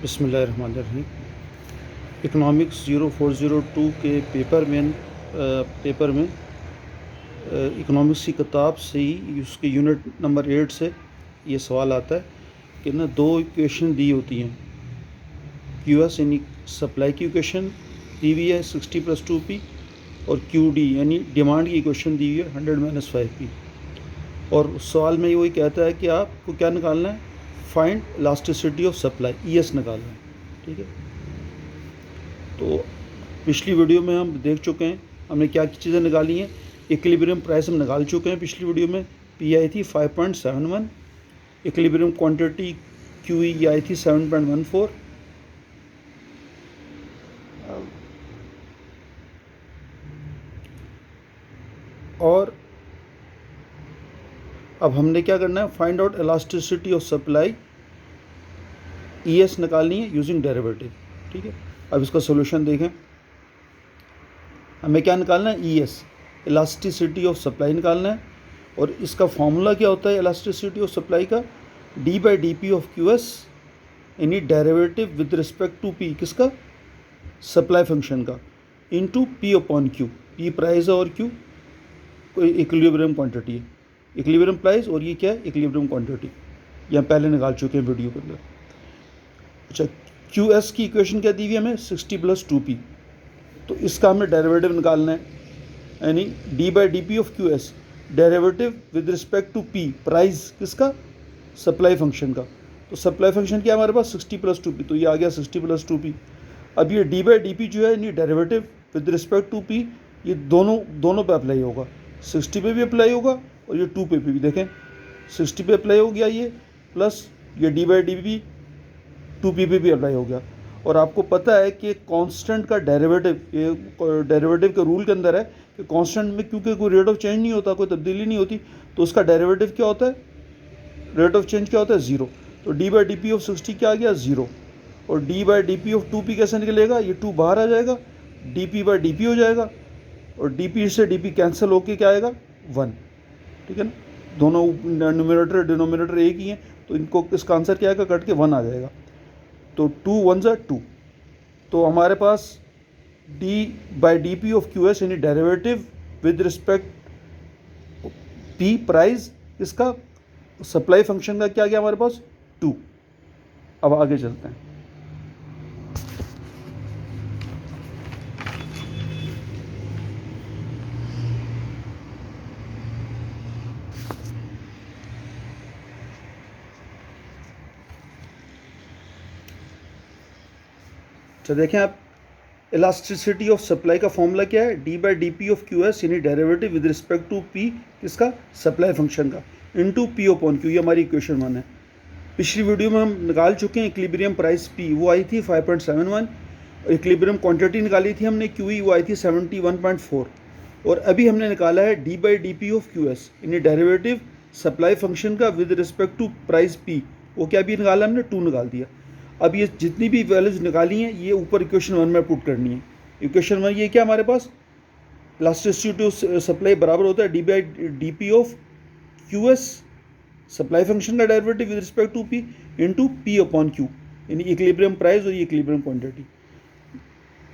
बिस्मिल्लाहिर्रहमानिर्रहीम। इकनॉमिक्स 0402 के पेपर में इकनॉमिक्स की किताब से ही उसके यूनिट नंबर 8 से ये सवाल आता है कि ना दो इक्वेशन दी होती हैं। QS यानी सप्लाई की इक्वेशन दी हुई है 60+2P और QD यानी डिमांड की इक्वेशन दी हुई है 100-5P। और सवाल में ये वही कहता है कि आपको क्या निकालना है, find elasticity of supply, ES निकालना है। ठीक है, तो पिछली वीडियो में हम देख चुके हैं हमने क्या क्या चीज़ें निकाली हैं। इक्विलिब्रियम प्राइस हम निकाल चुके हैं पिछली वीडियो में, P आई थी 5.71, इक्विलिब्रियम क्वांटिटी QE आई थी 7.14, और अब हमने क्या करना है, find out elasticity of supply, ES निकालनी है यूजिंग डेरिवेटिव। ठीक है, अब इसका सोल्यूशन देखें। हमें क्या निकालना है, ES इलास्टिसिटी ऑफ सप्लाई निकालना है, और इसका फॉर्मूला क्या होता है इलास्टिसिटी ऑफ सप्लाई का, D/dP ऑफ QS यानी derivative with respect to P, किसका, सप्लाई फंक्शन का, इनटू P/Q। P प्राइस है और Q कोई इक्विलिब्रियम क्वांटिटी है, इक्विलिब्रियम प्राइस, और ये क्या है, इक्विलिब्रियम क्वांटिटी। यहाँ पहले निकाल चुके हैं वीडियो के अंदर। अच्छा, QS की इक्वेशन क्या दी हुई है हमें, 60+2P। तो इसका हमें डेरिवेटिव निकालना है, यानी D/dP of QS derivative with respect to P, price किसका, सप्लाई फंक्शन का। तो सप्लाई फंक्शन क्या है हमारे पास, 60+2P, तो ये आ गया 60+2P। अब ये D/dP जो है यानी derivative with respect to P, ये दोनों पे अप्लाई होगा, 60 पे भी अप्लाई होगा और ये 2 पे भी। देखें 60 पे अप्लाई हो गया ये, प्लस ये D/dP 2P पे भी अप्लाई हो गया। और आपको पता है कि कांस्टेंट का डेरिवेटिव, ये डेरिवेटिव के रूल के अंदर है कि कांस्टेंट में क्योंकि कोई रेट ऑफ चेंज नहीं होता, कोई तब्दीली नहीं होती, तो उसका डेरिवेटिव क्या होता है, रेट ऑफ चेंज क्या होता है, 0। तो D/dP ऑफ 60 क्या आ गया, 0। और D/dP ऑफ 2P कैसे निकलेगा, ये 2 बाहर आ जाएगा, dP/dP हो जाएगा, और dP से dP कैंसिल होके क्या आएगा, 1। ठीक है ना, दोनों न्यूमरेटर डिनोमिनेटर एक ही हैं, तो इनको इसका आंसर क्या आएगा, कट के 1 आ जाएगा। तो 2 1 2। तो हमारे पास D/dP ऑफ QS यानी derivative with respect P price, इसका सप्लाई फंक्शन का क्या गया हमारे पास, 2। अब आगे चलते हैं। तो देखें आप, इलास्टिसिटी ऑफ सप्लाई का फॉर्मूला क्या है, D/dP ऑफ QS यानी derivative with respect to P, किसका, सप्लाई फंक्शन का, इनटू P/Q। ये हमारी इक्वेशन 1 है। पिछली वीडियो में हम निकाल चुके हैं इक्विलिब्रियम प्राइस P, वो आई थी 5.71, और इक्विलिब्रियम क्वांटिटी निकाली थी हमने QE, वो आई थी 71.4। और अभी हमने निकाला है D/dP ऑफ QS यानी डेरिवेटिव सप्लाई फंक्शन का with respect to price P, वो क्या भी निकाला हमने, 2 निकाल दिया। अब ये जितनी भी वैल्यूज निकाली हैं ये ऊपर इक्वेशन 1 में पुट करनी है। इक्वेशन 1 ये क्या हमारे पास, इलास्टिसिटी ऑफ सप्लाई बराबर होता है D/dP of QS supply function का derivative with respect to P into P/Q यानी इक्विलिब्रियम प्राइस और ये इक्विलिब्रियम क्वांटिटी।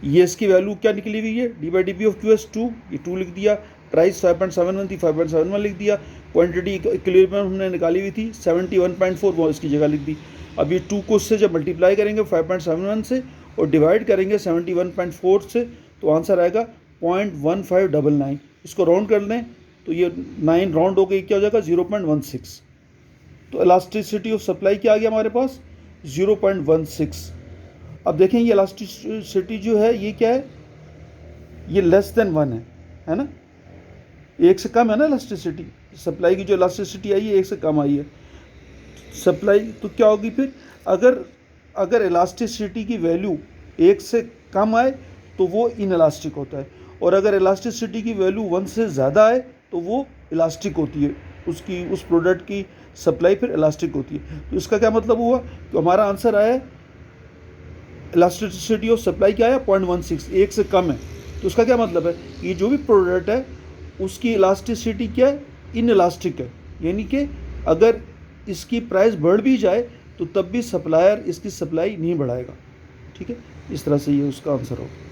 ये इसकी वैल्यू क्या निकली हुई है, D/dP ऑफ QS 2, ये 2 लिख दिया, प्राइस 5.71 थी, 5.71 लिख दिया, क्वांटिटी इक्विलिब्रियम हमने निकाली हुई थी 71.4, वो इसकी जगह लिख दी। अब ये 2 को उससे जब मल्टीप्लाई करेंगे 5.71 से और डिवाइड करेंगे 71.4 से, तो आंसर आएगा 0.1599। इसको राउंड कर लें तो ये 9 राउंड हो गई, क्या हो जाएगा, 0.16। तो इलास्टिसिटी ऑफ सप्लाई क्या आ गया हमारे पास, 0.16। अब देखें ये इलास्टिसिटी जो है ये क्या है, ये लेस देन 1 है ना, 1 से कम है ना इलास्टिसिटी, सप्लाई की जो इलास्टिसिटी आई है 1 से कम आई है सप्लाई। तो क्या होगी फिर, अगर इलास्टिसिटी की वैल्यू 1 से कम आए तो वो इनइलास्टिक होता है, और अगर इलास्टिसिटी की वैल्यू 1 से ज़्यादा आए तो वो इलास्टिक होती है, उसकी उस प्रोडक्ट की सप्लाई फिर इलास्टिक होती है। तो इसका क्या मतलब हुआ कि हमारा आंसर आया इलास्टिसिटी ऑफ सप्लाई क्या है, 0.16, 1 से कम है। तो उसका क्या मतलब है, ये जो भी प्रोडक्ट है उसकी इलास्टिसिटी क्या है, इनइलास्टिक है, यानी कि अगर इसकी प्राइस बढ़ भी जाए तो तब भी सप्लायर इसकी सप्लाई नहीं बढ़ाएगा। ठीक है, इस तरह से ये उसका आंसर होगा।